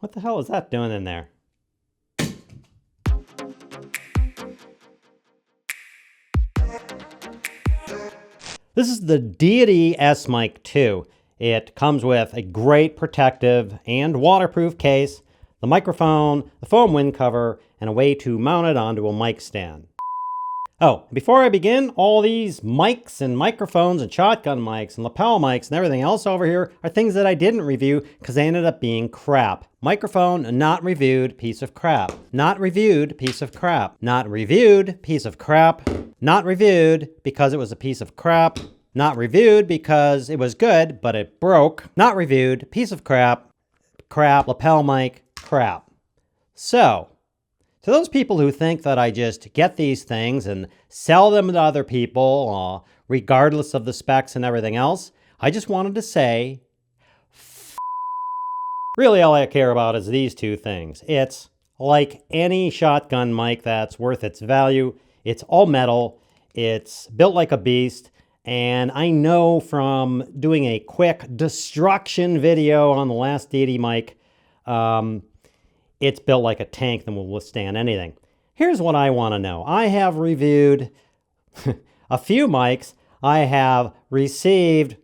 What the hell is that doing in there? This is the Deity S-Mic 2. It comes with a great protective and waterproof case, the microphone, the foam wind cover, and a way to mount it onto a mic stand. Oh, before I begin, all these mics and microphones and shotgun mics and lapel mics and everything else over here are things that I didn't review because they ended up being crap. Microphone, not reviewed, piece of crap. Not reviewed, piece of crap. Not reviewed, piece of crap. Not reviewed because it was a piece of crap. Not reviewed because it was good, but it broke. Not reviewed, piece of crap. Crap, lapel mic, crap. So, to those people who think that I just get these things and sell them to other people, regardless of the specs and everything else, I just wanted to say, really all I care about is these two things. It's like any shotgun mic that's worth its value. It's all metal. It's built like a beast. And I know from doing a quick destruction video on the last Deity mic, it's built like a tank that will withstand anything. Here's what I want to know. I have reviewed a few mics. I have received,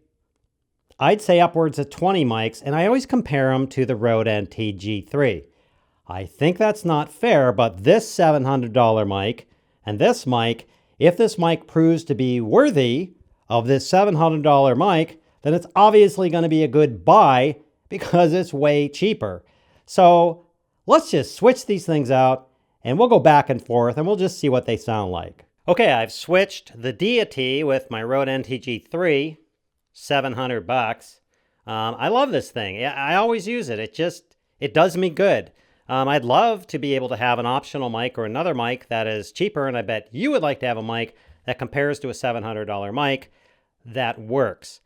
I'd say upwards of 20 mics, and I always compare them to the Rode NT-G3. I think that's not fair, but this $700 mic and this mic, if this mic proves to be worthy of this $700 mic, then it's obviously going to be a good buy because it's way cheaper. So let's just switch these things out and we'll go back and forth and we'll just see what they sound like. Okay, I've switched the Deity with my Rode NT-G3, $700. I love this thing. I always use it. It does me good. I'd love to be able to have an optional mic or another mic that is cheaper, and I bet you would like to have a mic that compares to a $700 mic that works.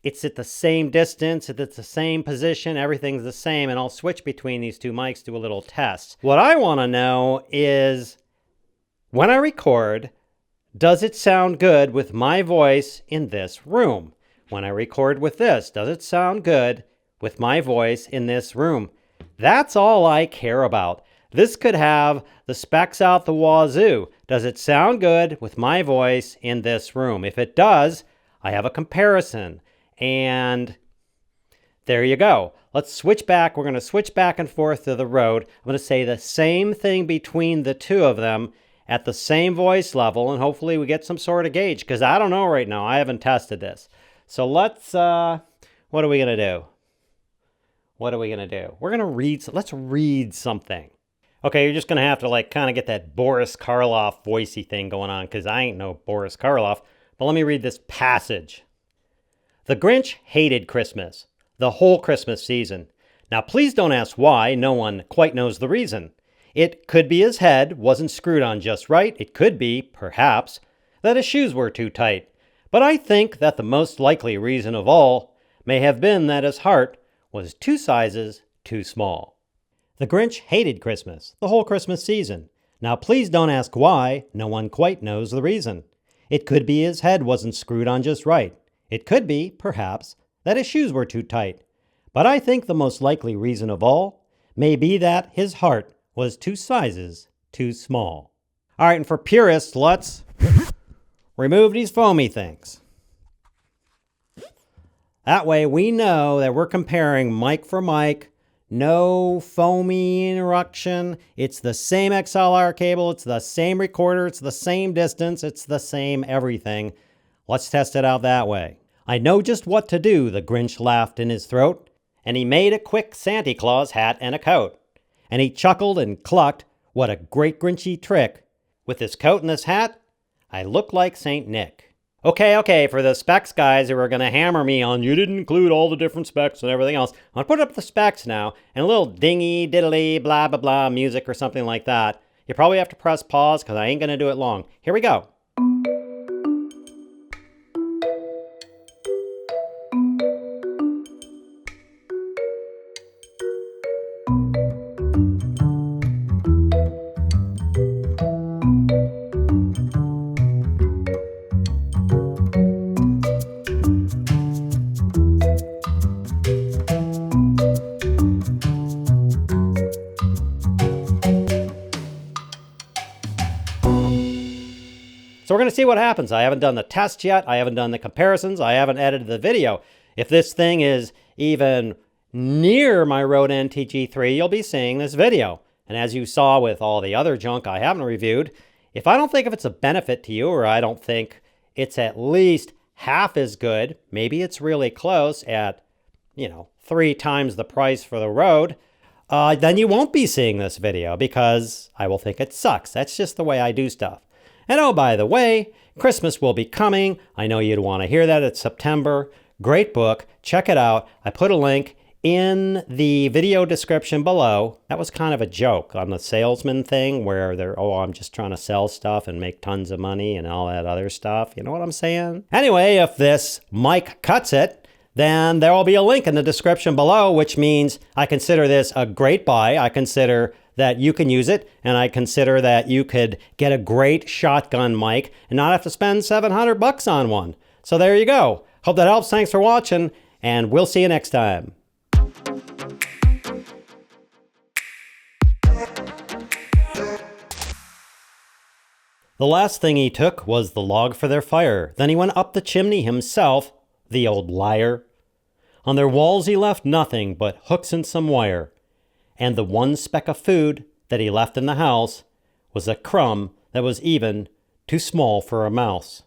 It's at the same distance, it's the same position, everything's the same, and I'll switch between these two mics to a little test. What I want to know is, when I record, does it sound good with my voice in this room? When I record with this, does it sound good with my voice in this room? That's all I care about. This could have the specs out the wazoo. Does it sound good with my voice in this room? If it does, I have a comparison. And there you go. Let's switch back. We're going to switch back and forth to the Rode. I'm going to say the same thing between the two of them at the same voice level, and hopefully we get some sort of gauge, because I don't know right now. I haven't tested this. So let's, what are we going to do? What are we going to do? We're going to read, let's read something. Okay, you're just going to have to kind of get that Boris Karloff voicey thing going on, because I ain't no Boris Karloff. But let me read this passage. The Grinch hated Christmas, the whole Christmas season. Now please don't ask why, no one quite knows the reason. It could be his head wasn't screwed on just right. It could be, perhaps, that his shoes were too tight. But I think that the most likely reason of all may have been that his heart was 2 sizes too small. The Grinch hated Christmas, the whole Christmas season. Now please don't ask why, no one quite knows the reason. It could be his head wasn't screwed on just right. It could be, perhaps, that his shoes were too tight. But I think the most likely reason of all may be that his heart was 2 sizes too small. All right, and for purists, let's remove these foamy things. That way we know that we're comparing mic for mic, no foamy interaction. It's the same XLR cable, it's the same recorder, it's the same distance, it's the same everything. Let's test it out that way. I know just what to do, the Grinch laughed in his throat, and he made a quick Santa Claus hat and a coat. And he chuckled and clucked, what a great Grinchy trick. With this coat and this hat, I look like Saint Nick. Okay, for the specs guys who are going to hammer me on, you didn't include all the different specs and everything else, I'm going to put up the specs now, and a little dingy, diddly, blah, blah, blah music or something like that. You probably have to press pause because I ain't going to do it long. Here we go. we're going to see what happens. I haven't done the test yet. I haven't done the comparisons. I haven't edited the video. If this thing is even near my Rode NT-G3, you'll be seeing this video. And as you saw with all the other junk I haven't reviewed, if I don't think if it's a benefit to you, or I don't think it's at least half as good, maybe it's really close at, 3 times the price for the Rode, then you won't be seeing this video because I will think it sucks. That's just the way I do stuff. And oh, by the way, Christmas will be coming. I know you'd want to hear that. It's September. Great book. Check it out. I put a link in the video description below. That was kind of a joke on the salesman thing where I'm just trying to sell stuff and make tons of money and all that other stuff. You know what I'm saying? Anyway, if this mic cuts it, then there will be a link in the description below, which means I consider this a great buy. I consider that you can use it, and I consider that you could get a great shotgun mic and not have to spend $700 on one. So there you go. Hope that helps. Thanks for watching, and we'll see you next time. The last thing he took was the log for their fire. Then he went up the chimney himself, the old liar. On their walls he left nothing but hooks and some wire. And the one speck of food that he left in the house was a crumb that was even too small for a mouse.